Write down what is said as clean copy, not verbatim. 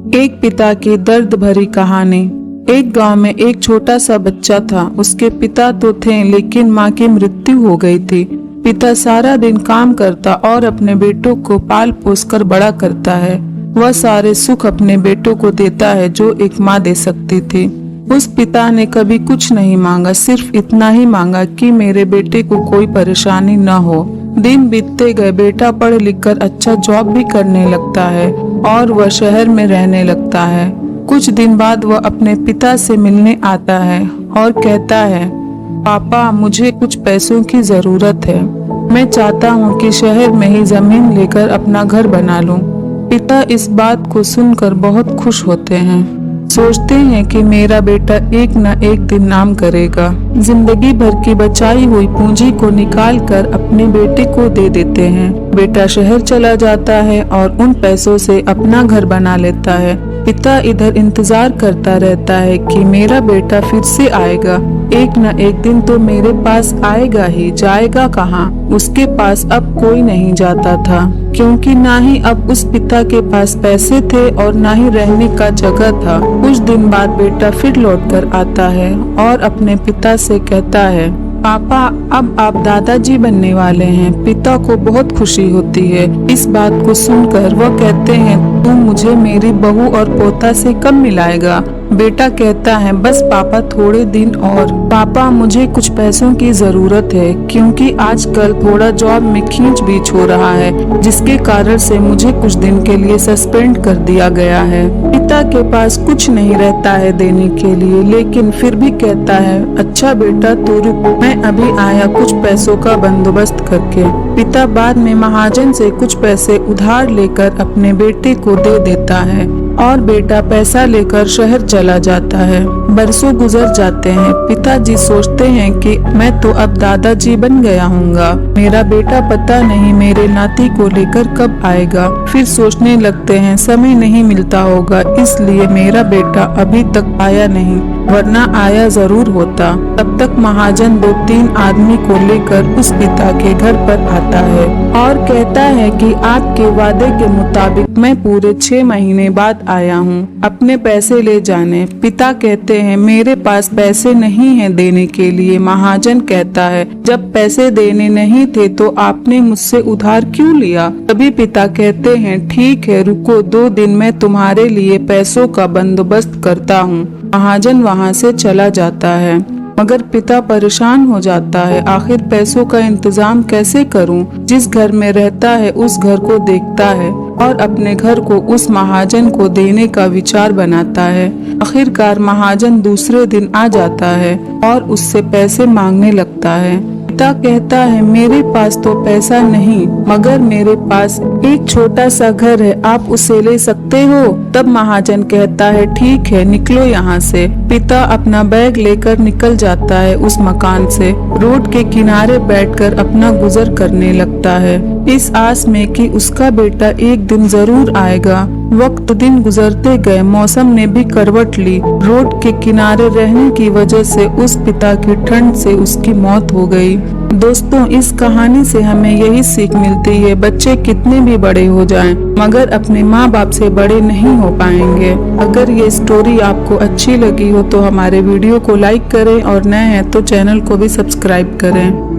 एक पिता की दर्द भरी कहानी। एक गांव में एक छोटा सा बच्चा था। उसके पिता तो थे लेकिन माँ की मृत्यु हो गई थी। पिता सारा दिन काम करता और अपने बेटों को पाल पोस कर बड़ा करता है। वह सारे सुख अपने बेटों को देता है जो एक माँ दे सकती थी। उस पिता ने कभी कुछ नहीं मांगा, सिर्फ इतना ही मांगा कि मेरे बेटे को कोई परेशानी न हो। दिन बीतते गए, बेटा पढ़ लिख कर अच्छा जॉब भी करने लगता है और वह शहर में रहने लगता है। कुछ दिन बाद वह अपने पिता से मिलने आता है और कहता है, पापा मुझे कुछ पैसों की जरूरत है। मैं चाहता हूँ कि शहर में ही जमीन लेकर अपना घर बना लूँ। पिता इस बात को सुनकर बहुत खुश होते हैं। सोचते हैं कि मेरा बेटा एक न एक दिन नाम करेगा। जिंदगी भर की बचाई हुई पूंजी को निकाल कर अपने बेटे को दे देते हैं। बेटा शहर चला जाता है और उन पैसों से अपना घर बना लेता है। पिता इधर इंतजार करता रहता है कि मेरा बेटा फिर से आएगा, एक न एक दिन तो मेरे पास आएगा ही। जाएगा कहाँ? उसके पास अब कोई नहीं जाता था, क्योंकि ना ही अब उस पिता के पास पैसे थे और ना ही रहने का जगह था। कुछ दिन बाद बेटा फिर लौट कर आता है और अपने पिता से कहता है, पापा अब आप दादाजी बनने वाले हैं। पिता को बहुत खुशी होती है। इस बात को सुनकर वह कहते हैं, तू मुझे मेरी बहू और पोता से कब मिलाएगा? बेटा कहता है, बस पापा थोड़े दिन और। पापा मुझे कुछ पैसों की जरूरत है, क्योंकि आजकल थोड़ा जॉब में खींच बीच हो रहा है, जिसके कारण से मुझे कुछ दिन के लिए सस्पेंड कर दिया गया है। पिता के पास कुछ नहीं रहता है देने के लिए, लेकिन फिर भी कहता है, अच्छा बेटा तू रुक, मैं अभी आया कुछ पैसों का बंदोबस्त करके। पिता बाद में महाजन से कुछ पैसे उधार लेकर अपने बेटे को दे देता है और बेटा पैसा लेकर शहर चला जाता है। बरसों गुजर जाते हैं। पिताजी सोचते हैं कि मैं तो अब दादाजी बन गया हूँगा, मेरा बेटा पता नहीं मेरे नाती को लेकर कब आएगा। फिर सोचने लगते हैं, समय नहीं मिलता होगा इसलिए मेरा बेटा अभी तक आया नहीं, वरना आया जरूर होता। तब तक महाजन 2-3 आदमी को लेकर उस पिता के घर पर आता है और कहता है कि आपके वादे के मुताबिक मैं पूरे 6 महीने बाद आया हूँ अपने पैसे ले जाने। पिता कहते हैं, मेरे पास पैसे नहीं हैं देने के लिए। महाजन कहता है, जब पैसे देने नहीं थे तो आपने मुझसे उधार क्यों लिया? तभी पिता कहते हैं, ठीक है रुको 2 दिन मैं तुम्हारे लिए पैसों का बंदोबस्त करता हूँ। महाजन वहाँ से चला जाता है, मगर पिता परेशान हो जाता है, आखिर पैसों का इंतजाम कैसे करूं? जिस घर में रहता है उस घर को देखता है और अपने घर को उस महाजन को देने का विचार बनाता है। आखिरकार महाजन दूसरे दिन आ जाता है और उससे पैसे मांगने लगता है। पिता कहता है, मेरे पास तो पैसा नहीं, मगर मेरे पास एक छोटा सा घर है, आप उसे ले सकते हो? तब महाजन कहता है, ठीक है निकलो यहाँ से। पिता अपना बैग लेकर निकल जाता है उस मकान से। रोड के किनारे बैठकर अपना गुजर करने लगता है, इस आस में कि उसका बेटा एक दिन जरूर आएगा। वक्त दिन गुजरते गए, मौसम ने भी करवट ली। रोड के किनारे रहने की वजह से उस पिता की ठंड से उसकी मौत हो गई। दोस्तों, इस कहानी से हमें यही सीख मिलती है, बच्चे कितने भी बड़े हो जाएं, मगर अपने माँ बाप से बड़े नहीं हो पाएंगे। अगर ये स्टोरी आपको अच्छी लगी हो तो हमारे वीडियो को लाइक करें और नए हैं तो चैनल को भी सब्सक्राइब करें।